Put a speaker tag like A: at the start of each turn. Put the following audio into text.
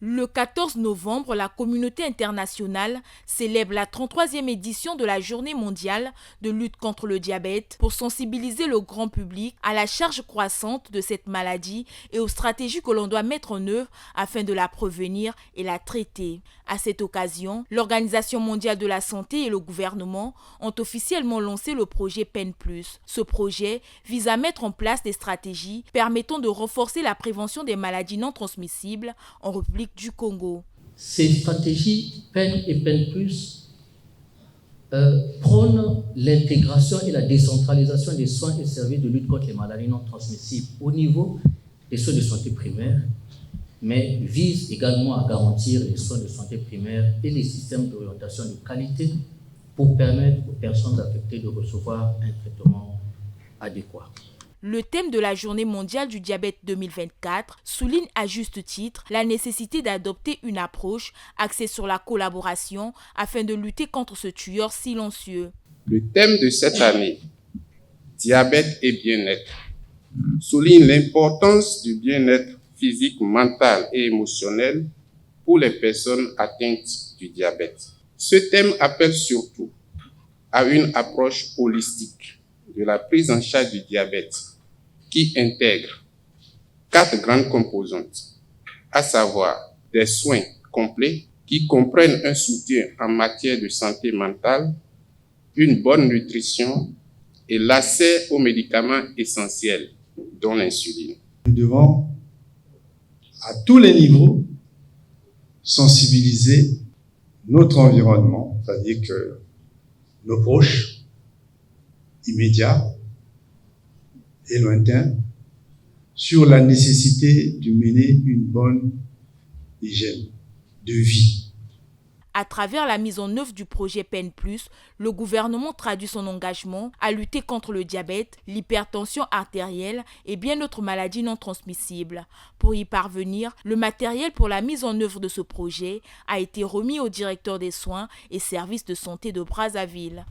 A: Le 14 novembre, la communauté internationale célèbre la 33e édition de la Journée mondiale de lutte contre le diabète pour sensibiliser le grand public à la charge croissante de cette maladie et aux stratégies que l'on doit mettre en œuvre afin de la prévenir et la traiter. À cette occasion, l'Organisation mondiale de la santé et le gouvernement ont officiellement lancé le projet PEN+. Ce projet vise à mettre en place des stratégies permettant de renforcer la prévention des maladies non transmissibles en République du Congo.
B: Ces stratégies PEN et PEN+, prônent l'intégration et la décentralisation des soins et services de lutte contre les maladies non transmissibles au niveau des soins de santé primaires, mais visent également à garantir les soins de santé primaire et les systèmes d'orientation de qualité pour permettre aux personnes affectées de recevoir un traitement adéquat.
A: Le thème de la Journée mondiale du diabète 2024 souligne à juste titre la nécessité d'adopter une approche axée sur la collaboration afin de lutter contre ce tueur silencieux.
C: Le thème de cette année, diabète et bien-être, souligne l'importance du bien-être physique, mental et émotionnel pour les personnes atteintes du diabète. Ce thème appelle surtout à une approche holistique de la prise en charge du diabète qui intègre 4 grandes composantes, à savoir des soins complets qui comprennent un soutien en matière de santé mentale, une bonne nutrition et l'accès aux médicaments essentiels, dont l'insuline.
D: Nous devons, à tous les niveaux, sensibiliser notre environnement, c'est-à-dire que nos proches, immédiats et lointains, sur la nécessité de mener une bonne hygiène de vie.
A: À travers la mise en œuvre du projet PEN+, le gouvernement traduit son engagement à lutter contre le diabète, l'hypertension artérielle et bien d'autres maladies non transmissibles. Pour y parvenir, le matériel pour la mise en œuvre de ce projet a été remis au directeur des soins et services de santé de Brazzaville.